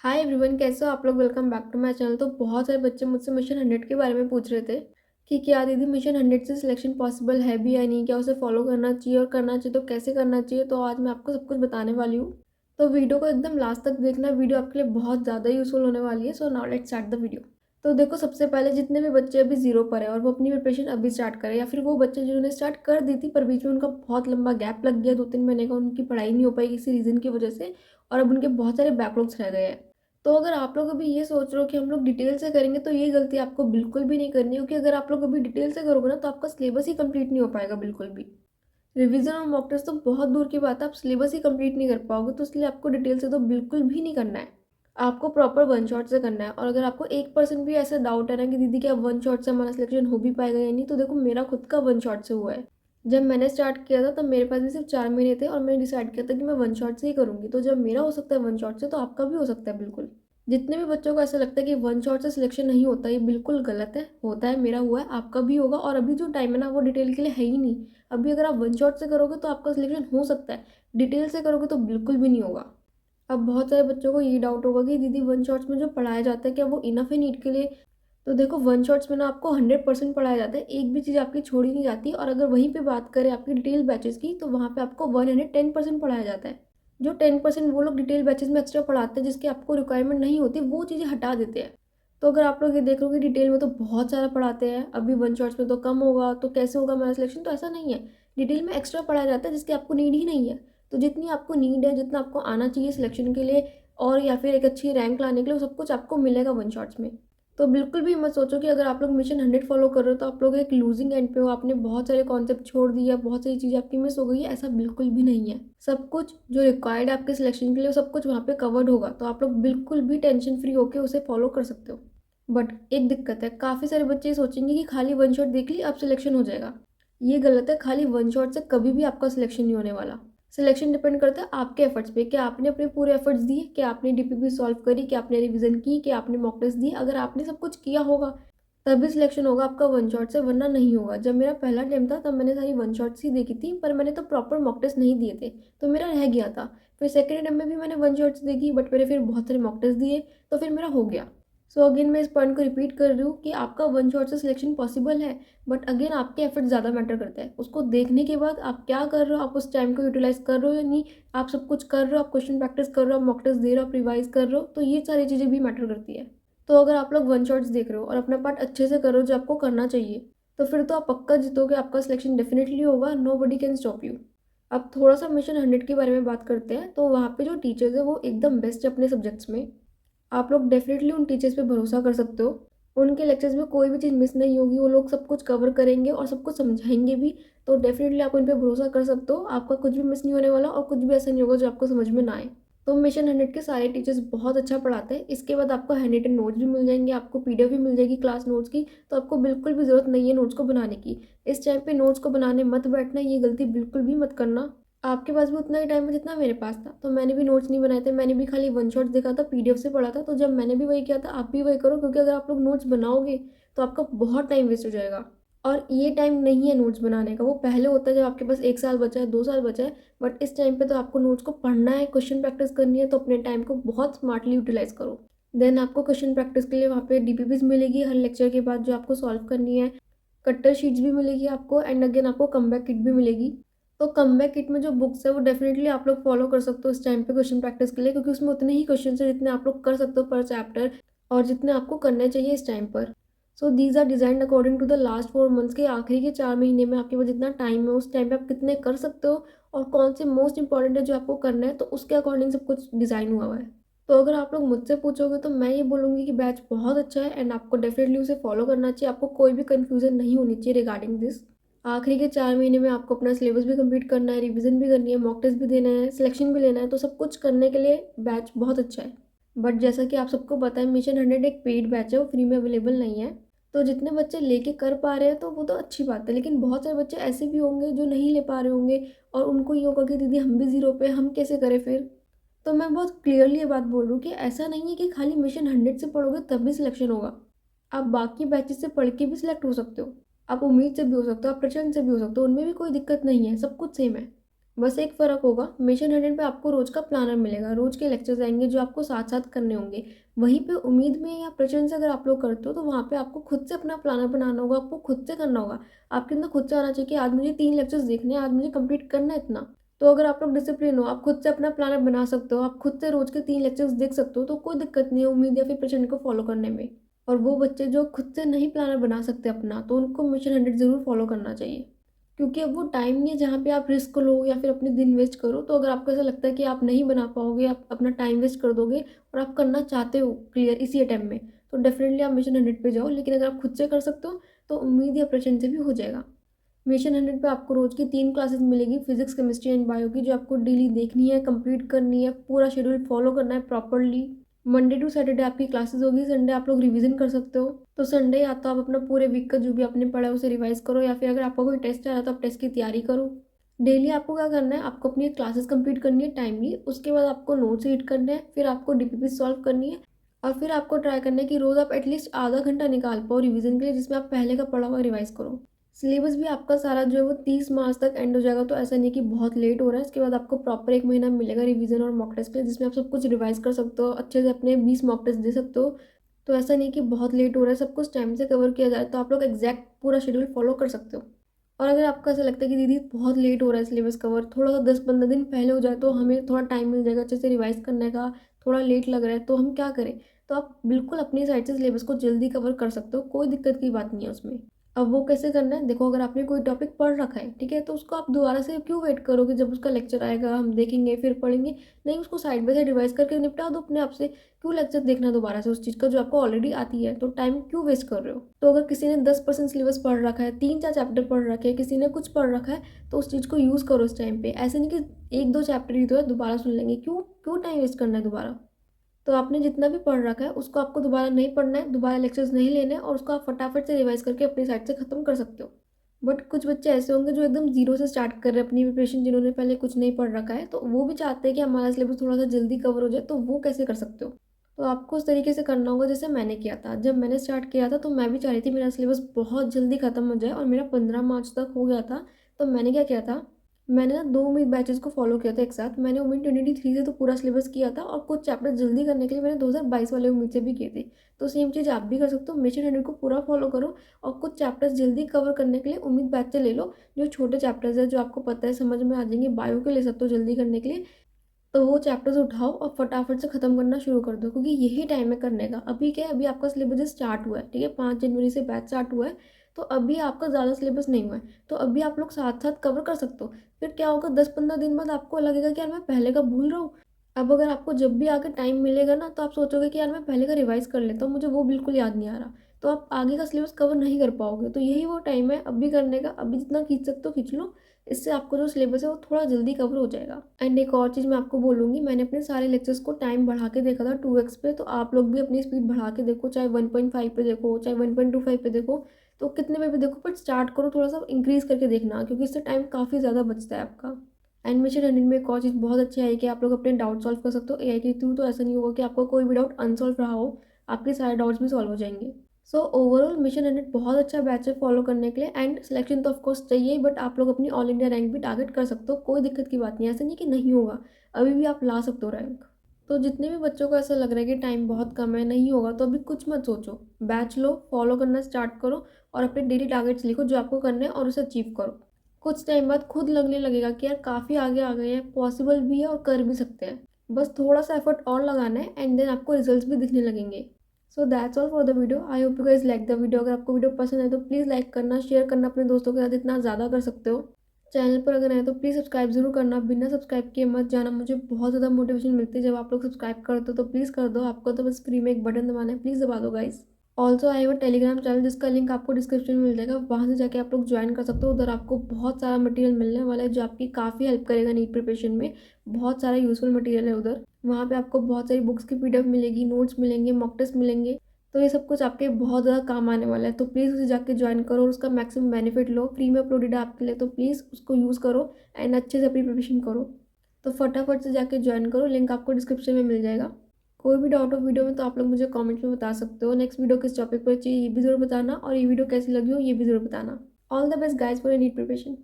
Hi everyone, कैसे हो आप लोग। Welcome back to my channel. तो बहुत सारे बच्चे मुझसे मिशन 100 के बारे में पूछ रहे थे कि क्या दीदी मिशन 100 से सिलेक्शन पॉसिबल है भी या नहीं, क्या उसे फॉलो करना चाहिए और करना चाहिए तो कैसे करना चाहिए। तो आज मैं आपको सब कुछ बताने वाली हूँ। तो वीडियो को एकदम लास्ट तक देखना, वीडियो आपके लिए बहुत ज़्यादा यूजफुल होने वाली है। So now let's start the video. तो देखो, सबसे पहले जितने भी बच्चे अभी जीरो पर है और वो अपनी प्रिपरेशन अभी स्टार्ट करें, या फिर वो बच्चे जिन्होंने स्टार्ट कर दी थी पर बीच में उनका बहुत लंबा गैप लग गया, 2-3 महीने का, उनकी पढ़ाई नहीं हो पाई किसी रीज़न की वजह से, और अब उनके बहुत सारे बैकलॉग्स रह गए हैं। तो अगर आप लोग अभी ये सोच रहे हो कि हम लोग डिटेल से करेंगे, तो ये गलती आपको बिल्कुल भी नहीं करनी है, क्योंकि अगर आप लोग अभी डिटेल से करोगे ना तो आपका सिलेबस ही कंप्लीट नहीं हो पाएगा बिल्कुल भी। रिवीजन और मॉक टेस्ट तो बहुत दूर की बात है, आप सिलेबस ही कंप्लीट नहीं कर पाओगे। तो इसलिए आपको डिटेल से तो बिल्कुल भी नहीं करना है, आपको प्रॉपर वन शॉट से करना है। और अगर आपको 1% भी ऐसा डाउट है ना कि दीदी क्या वन शॉट से हमारा सिलेक्शन हो भी पाएगा या नहीं, तो देखो मेरा खुद का वन शॉट से हुआ है। जब मैंने स्टार्ट किया था तब मेरे पास भी सिर्फ 4 महीने थे और मैंने डिसाइड किया था कि मैं वन शॉट से ही करूँगी। तो जब मेरा हो सकता है वन शॉट से, तो आपका भी हो सकता है बिल्कुल। जितने भी बच्चों को ऐसा लगता है कि वन शॉट से सिलेक्शन नहीं होता, ये बिल्कुल गलत है। होता है, मेरा हुआ है, आपका भी होगा। और अभी जो टाइम है ना वो डिटेल के लिए है ही नहीं। अभी अगर आप वन शॉट से करोगे तो आपका सिलेक्शन हो सकता है, डिटेल से करोगे तो बिल्कुल भी नहीं होगा। अब बहुत सारे बच्चों को ये डाउट होगा कि दीदी वन शॉट्स में जो पढ़ाया जाता है क्या वो इनफ है नीट के लिए। तो देखो, वन शॉट्स में ना आपको 100% पढ़ाया जाता है, एक भी चीज़ आपकी छोड़ी नहीं जाती। और अगर वहीं पे बात करें आपकी डिटेल बैचेस की, तो वहाँ पे आपको 110% पढ़ाया जाता है। जो 10% वो लोग डिटेल बैचेस में एक्स्ट्रा पढ़ाते हैं, जिसकी आपको रिक्वायरमेंट नहीं होती, वो चीज़ें हटा देते हैं। तो अगर आप लोग ये देख लो कि डिटेल में तो बहुत सारा पढ़ाते हैं, अभी वन शॉट्स में तो कम होगा, तो कैसे होगा हमारा सिलेक्शन। तो ऐसा नहीं है, डिटेल में एक्स्ट्रा पढ़ाया जाता है जिसकी आपको नीड ही नहीं है। तो जितनी आपको नीड है, जितना आपको आना चाहिए सिलेक्शन के लिए और या फिर एक अच्छी रैंक लाने के लिए, वो सब कुछ आपको मिलेगा वन शॉट्स में। तो बिल्कुल भी मत सोचो कि अगर आप लोग मिशन 100 फॉलो कर रहे हो तो आप लोग एक लूजिंग एंड पे हो, आपने बहुत सारे कॉन्सेप्ट छोड़ दिए, बहुत सारी चीज़ें आपकी मिस हो गई है। ऐसा बिल्कुल भी नहीं है। सब कुछ जो रिक्वायर्ड है आपके सिलेक्शन के लिए, सब कुछ वहाँ पे कवर्ड होगा। तो आप लोग बिल्कुल भी टेंशन फ्री होकर उसे फॉलो कर सकते हो। बट एक दिक्कत है, काफ़ी सारे बच्चे ये सोचेंगे कि खाली वन शॉट देख ली अब सिलेक्शन हो जाएगा। ये गलत है, खाली वन शॉट से कभी भी आपका सिलेक्शन नहीं होने वाला। सिलेक्शन डिपेंड करता है आपके एफर्ट्स पे, कि आपने अपने पूरे एफर्ट्स दिए, कि आपने डीपीपी सॉल्व करी, कि आपने रिवीजन की, कि आपने मॉक टेस्ट दिए। अगर आपने सब कुछ किया होगा तभी सिलेक्शन होगा आपका वन शॉट से, वरना नहीं होगा। जब मेरा पहला टाइम था तब मैंने सारी वन शॉट्स ही देखी थी, पर मैंने तो प्रॉपर मॉक टेस्ट नहीं दिए थे, तो मेरा रह गया था। फिर सेकेंड टाइम में भी मैंने वन शॉट्स देखी, बट मैंने फिर बहुत सारे मॉक टेस्ट दिए, तो फिर मेरा हो गया। सो अगेन मैं इस पॉइंट को रिपीट कर रही हूँ कि आपका वन शॉट से सिलेक्शन पॉसिबल है, बट अगेन आपके एफर्ट ज़्यादा मैटर करते हैं। उसको देखने के बाद आप क्या कर रहे हो, आप उस टाइम को यूटिलाइज कर रहे हो या नहीं, आप सब कुछ कर रहे हो, आप क्वेश्चन प्रैक्टिस कर रहे हो, आप मॉक टेस्ट दे रहे हो, आप रिवाइज कर रहे हो, तो ये सारी चीज़ें भी मैटर करती है। तो अगर आप लोग वन शॉट्स देख रहे हो और अपना पार्ट अच्छे से करो जो आपको करना चाहिए, तो फिर तो आप पक्का जीतोगे, आपका सिलेक्शन डेफिनेटली होगा। Nobody can stop you. अब थोड़ा सा मिशन 100 के बारे में बात करते हैं। तो वहाँ पे जो टीचर्स है वो एकदम बेस्ट है अपने सब्जेक्ट्स में। आप लोग डेफिनेटली उन टीचर्स पे भरोसा कर सकते हो। उनके लेक्चर्स में कोई भी चीज़ मिस नहीं होगी, वो लोग सब कुछ कवर करेंगे और सब कुछ समझाएंगे भी। तो डेफिनेटली आप उन पे भरोसा कर सकते हो, आपका कुछ भी मिस नहीं होने वाला और कुछ भी ऐसा नहीं होगा जो आपको समझ में ना आए। तो मिशन 100 के सारे टीचर्स बहुत अच्छा पढ़ाते हैं। इसके बाद आपको हैंड रिटन नोट्स भी मिल जाएंगे, आपको पीडीएफ भी मिल जाएगी क्लास नोट्स की। तो आपको बिल्कुल भी ज़रूरत नहीं है नोट्स को बनाने की। इस टाइम पे नोट्स को बनाने मत बैठना, ये गलती बिल्कुल भी मत करना। आपके पास भी उतना ही टाइम है जितना मेरे पास था, तो मैंने भी नोट्स नहीं बनाए थे, मैंने भी खाली वन शॉट्स देखा था, पीडीएफ से पढ़ा था। तो जब मैंने भी वही किया था, आप भी वही करो, क्योंकि अगर आप लोग नोट्स बनाओगे तो आपका बहुत टाइम वेस्ट हो जाएगा। और ये टाइम नहीं है नोट्स बनाने का, वो पहले होता है जब आपके पास 1 साल बचा है, 2 साल बचा है। बट इस टाइम पे तो आपको नोट्स को पढ़ना है, क्वेश्चन प्रैक्टिस करनी है, तो अपने टाइम को बहुत स्मार्टली यूटिलाइज करो। देन आपको क्वेश्चन प्रैक्टिस के लिए वहाँ पे डीपीपीज मिलेगी हर लेक्चर के बाद जो आपको सॉल्व करनी है। कट्टर शीट्स भी मिलेगी आपको, एंड अगेन आपको कमबैक किट भी मिलेगी। तो कमबैक किट में जो बुक्स है वो डेफिनेटली आप लोग फॉलो कर सकते हो इस टाइम पे क्वेश्चन प्रैक्टिस के लिए, क्योंकि उसमें उतने ही क्वेश्चन है जितने आप लोग कर सकते हो पर चैप्टर, और जितने आपको करने चाहिए इस टाइम पर। So these are designed according to the last 4 months, के आखिरी के 4 महीने में आपके पास जितना टाइम है उस टाइम पे आप कितने कर सकते हो और कौन से मोस्ट इंपॉर्टेंट है जो आपको करना है, तो उसके अकॉर्डिंग सब कुछ डिज़ाइन हुआ है। तो अगर आप लोग मुझसे पूछोगे तो मैं ये बोलूँगी कि बैच बहुत अच्छा है एंड आपको डेफिनेटली उसे फॉलो करना चाहिए। आपको कोई भी कन्फ्यूजन नहीं होनी चाहिए रिगार्डिंग दिस। आखिरी के 4 महीने में आपको अपना सिलेबस भी कंप्लीट करना है, रिवीजन भी करनी है, मॉक टेस्ट भी देना है, सिलेक्शन भी लेना है। तो सब कुछ करने के लिए बैच बहुत अच्छा है। बट जैसा कि आप सबको पता है, मिशन 100 एक पेड बैच है, वो फ्री में अवेलेबल नहीं है। तो जितने बच्चे लेके कर पा रहे हैं तो वो तो अच्छी बात है, लेकिन बहुत सारे बच्चे ऐसे भी होंगे जो नहीं ले पा रहे होंगे और उनको ये होगा कि दीदी हम भी ज़ीरो पे, हम कैसे करें फिर। तो मैं बहुत क्लियरली ये बात बोल रही हूँ कि ऐसा नहीं है कि खाली मिशन 100 से पढ़ोगे तब भी सिलेक्शन होगा। आप बाकी बैचेस से पढ़ के भी सिलेक्ट हो सकते हो, आप उम्मीद से भी हो सकते हो, आप प्रचंड से भी हो सकते हो, उनमें भी कोई दिक्कत नहीं है, सब कुछ सेम है। बस एक फ़र्क होगा, मिशन 100 पे आपको रोज़ का प्लानर मिलेगा, रोज़ के लेक्चर्स आएँगे जो आपको साथ-साथ करने होंगे। वहीं पे उम्मीद में या प्रचंड से अगर आप लोग करते हो तो वहाँ पे आपको खुद से अपना प्लानर बनाना होगा, आपको खुद से करना होगा। आपके अंदर खुद से आना चाहिए कि आज मुझे 3 लेक्चर्स देखने हैं, आज मुझे कंप्लीट करना है इतना। तो अगर आप लोग डिसिप्लिन हो, आप खुद से अपना प्लानर बना सकते हो, आप खुद से रोज़ के 3 लेक्चर्स देख सकते हो, तो कोई दिक्कत नहीं है उम्मीद या फिर प्रचंड को फ़ॉलो करने में। और वो बच्चे जो खुद से नहीं प्लानर बना सकते अपना, तो उनको मिशन 100 ज़रूर फ़ॉलो करना चाहिए। क्योंकि अब वो टाइम नहीं है जहाँ पे आप रिस्क लो या फिर अपने दिन वेस्ट करो। तो अगर आपको ऐसा लगता है कि आप नहीं बना पाओगे, आप अपना टाइम वेस्ट कर दोगे और आप करना चाहते हो क्लियर इसी अटेम्प्ट में, तो डेफ़िनेटली आप मिशन 100 पे जाओ। लेकिन अगर आप खुद से कर सकते हो, तो उम्मीद या प्रचंड से भी हो जाएगा। मिशन 100 पे आपको रोज़ की 3 क्लासेस मिलेगी, फिज़िक्स, केमिस्ट्री एंड बायो की, जो आपको डेली देखनी है, कंप्लीट करनी है, पूरा शेड्यूल फ़ॉलो करना है प्रॉपर्ली। मंडे टू सैटरडे आपकी क्लासेस होगी, संडे आप लोग रिवीजन कर सकते हो। तो संडे या तो आप अपना पूरे वीक का जो भी आपने पढ़ा है उसे रिवाइज करो, या फिर अगर आपका कोई टेस्ट आ रहा है तो आप टेस्ट की तैयारी करो। डेली आपको क्या करना है, आपको अपनी क्लासेस कंप्लीट करनी है टाइमली, उसके बाद आपको नोट्स रीड करने हैं, फिर आपको डीपीपी सॉल्व करनी है, और फिर आपको ट्राई करना है कि रोज़ आप एटलीस्ट आधा घंटा निकाल पाओ रिवीजन के लिए, जिसमें आप पहले का पढ़ा हुआ रिवाइज करो। सिलेबस भी आपका सारा जो है वो 30 मार्च तक एंड हो जाएगा, तो ऐसा नहीं कि बहुत लेट हो रहा है। इसके बाद आपको प्रॉपर 1 महीना मिलेगा रिवीजन और मॉक टेस्ट के लिए, जिसमें आप सब कुछ रिवाइज कर सकते हो, अच्छे से अपने 20 मॉक टेस्ट दे सकते हो। तो ऐसा नहीं कि बहुत लेट हो रहा है, सब कुछ टाइम से कवर किया जाए, तो आप लोग एग्जैक्ट पूरा शेड्यूल फॉलो कर सकते हो। और अगर आपको ऐसा लगता है कि दीदी बहुत लेट हो रहा है सिलेबस कवर, थोड़ा सा 10-15 दिन पहले हो जाए तो हमें थोड़ा टाइम मिल जाएगा अच्छे से रिवाइज करने का, थोड़ा लेट लग रहा है तो हम क्या करें? तो आप बिल्कुल अपनी साइड से सिलेबस को जल्दी कवर कर सकते हो, कोई दिक्कत की बात नहीं है उसमें। अब वो कैसे करना है? देखो, अगर आपने कोई टॉपिक पढ़ रखा है, ठीक है? तो उसको आप दोबारा से क्यों वेट करोगे जब उसका लेक्चर आएगा, हम देखेंगे फिर पढ़ेंगे? नहीं, उसको साइड बाय साइड रिवाइज करके निपटा दो अपने आप से। क्यों लेक्चर देखना दोबारा से उस चीज़ का जो आपको ऑलरेडी आती है? तो टाइम क्यों वेस्ट कर रहे हो? तो अगर किसी ने 10% सिलेबस पढ़ रखा है, 3-4 चैप्टर पढ़ रखे हैं, किसी ने कुछ पढ़ रखा है, तो उस चीज़ को यूज़ करो उस टाइम पे। ऐसे नहीं कि 1-2 चैप्टर ही तो है, दोबारा सुन लेंगे। क्यों? क्यों टाइम वेस्ट करना है दोबारा? तो आपने जितना भी पढ़ रखा है उसको आपको दोबारा नहीं पढ़ना है, दोबारा लेक्चर्स नहीं लेने हैं, और उसको आप फटाफट से रिवाइज करके अपनी साइड से ख़त्म कर सकते हो। बट कुछ बच्चे ऐसे होंगे जो एकदम ज़ीरो से स्टार्ट कर रहे हैं अपनी प्रिपरेशन, जिन्होंने पहले कुछ नहीं पढ़ रखा है, तो वो भी चाहते हैं कि हमारा सिलेबस थोड़ा सा जल्दी कवर हो जाए, तो वो कैसे कर सकते हो? तो आपको उस तरीके से करना होगा जैसे मैंने किया था। जब मैंने स्टार्ट किया था तो मैं भी चाह रही थी मेरा सिलेबस बहुत जल्दी ख़त्म हो जाए, और मेरा 15 मार्च तक हो गया था। तो मैंने क्या किया था, मैंने ना 2 उम्मीद बैचेज़ को फ़ॉलो किया था एक साथ। मैंने उम्मीद 2023 से तो पूरा सिलेबस किया था, और कुछ चैप्टर जल्दी करने के लिए मैंने 2022 वाले उम्मीद से भी किए थे। तो सेम चीज़ आप भी कर सकते हो, मिशन 100 को पूरा फ़ॉलो करो, और कुछ चैप्टर्स जल्दी कवर करने के लिए उम्मीद बैच से ले लो। जो छोटे चैप्टर्स हैं, जो आपको पता है समझ में आ जाएंगे, बायो के ले सकते हो जल्दी करने के लिए। तो वो चैप्टर्स उठाओ और फटाफट से ख़त्म करना शुरू कर दो, क्योंकि यही टाइम है करने का। अभी क्या है, अभी आपका सिलेबस जस्ट स्टार्ट हुआ है, ठीक है? 5 जनवरी से बैच स्टार्ट हुआ है, तो अभी आपका ज़्यादा सिलेबस नहीं हुआ है। तो अभी आप लोग साथ-साथ कवर कर सकते हो। फिर क्या होगा, 10-15 दिन बाद आपको लगेगा कि यार मैं पहले का भूल रहा हूँ। अब अगर आपको जब भी आगे टाइम मिलेगा ना, तो आप सोचोगे कि यार मैं पहले का रिवाइज़ कर लेता हूँ, मुझे वो बिल्कुल याद नहीं आ रहा। तो आप आगे का सिलेबस कवर नहीं कर पाओगे। तो यही वो टाइम है अभी करने का, अभी जितना खींच सकते हो खींच लो। इससे आपको जो सिलेबस है वो थोड़ा जल्दी कवर हो जाएगा। एंड एक और चीज़ मैं आपको बोलूँगी, मैंने अपने सारे लेक्चर्स को टाइम बढ़ा के देखा था 2x पे, तो आप लोग भी अपनी स्पीड बढ़ा के देखो, चाहे 1.5 पे देखो, चाहे 1.25 पे देखो, तो कितने पे भी देखो, बट स्टार्ट करो थोड़ा सा इंक्रीज़ करके देखना, क्योंकि इससे टाइम काफ़ी ज़्यादा बचता है आपका। एंड मिशन 100 में एक और चीज़ बहुत अच्छी आई कि आप लोग अपने डाउट सॉल्व कर सकते हो एआई के थ्रू। तो ऐसा नहीं होगा कि आपका कोई भी डाउट अनसॉल्व रहा हो, आपके सारे डाउट्स भी सॉल्व हो जाएंगे। सो ओवरऑल मिशन 100 बहुत अच्छा बैच है फॉलो करने के लिए। एंड सिलेक्शन तो ऑफकोर्स चाहिए, बट आप लोग अपनी ऑल इंडिया रैंक भी टारगेट कर सकते हो, कोई दिक्कत की बात नहीं है। ऐसा नहीं कि नहीं होगा, अभी भी आप ला सकते हो रैंक। तो जितने भी बच्चों को ऐसा लग रहा है कि टाइम बहुत कम है, नहीं होगा, तो अभी कुछ मत सोचो, बैच लो, फॉलो करना स्टार्ट करो, और अपने डेली टारगेट्स लिखो जो आपको करने हैं, और उसे अचीव करो। कुछ टाइम बाद खुद लगने लगेगा कि यार काफ़ी आगे आ गए हैं, पॉसिबल भी है और कर भी सकते हैं। बस थोड़ा सा एफर्ट और लगाना है, एंड देन आपको रिजल्ट्स भी दिखने लगेंगे। So that's all for the video. I hope you guys like the video. अगर आपको वीडियो पसंद है तो प्लीज़ लाइक करना, शेयर करना अपने दोस्तों के साथ, इतना ज़्यादा कर सकते हो। चैनल पर अगर आए तो प्लीज़ सब्सक्राइब ज़रूर करना, बिना सब्सक्राइब किए मत जाना। मुझे बहुत ज़्यादा मोटिवेशन मिलती है जब आप लोग सब्सक्राइब करते हो, तो प्लीज़ कर दो। आपको तो बस फ्री में एक बटन दबाना है, प्लीज़ दबा दो guys. Also I have a Telegram channel, जिसका लिंक आपको डिस्क्रिप्शन में मिल जाएगा, वहाँ से जाके आप लोग ज्वाइन कर सकते हो। उधर आपको बहुत सारा मटेरियल मिलने वाला है जो आपकी काफ़ी हेल्प करेगा नीट प्रिपरेशन में। बहुत सारा यूज़फुल मटेरियल है उधर। वहाँ पे आपको बहुत सारी बुक्स की पीडीएफ मिलेगी, नोट्स मिलेंगे, मॉक टेस्ट मिलेंगे। तो ये सब कुछ आपके बहुत ज़्यादा काम आने वाला है, तो प्लीज़ उसे जाके ज्वाइन करो और उसका मैक्सिमम बेनिफिट लो। फ्री में अपलोडेड है आपके लिए, तो प्लीज़ उसको यूज़ करो एंड अच्छे से अपनी प्रिपरेशन करो। तो फटाफट से जाके ज्वाइन करो, लिंक आपको डिस्क्रिप्शन में मिल जाएगा। कोई भी डाउट हो वीडियो में तो आप लोग मुझे कमेंट में बता सकते हो। नेक्स्ट वीडियो किस टॉपिक पर चाहिए ये भी ज़रूर बताना, और ये वीडियो कैसी लगी हो ये भी ज़रूर बताना। All the best guys for your NEET preparation.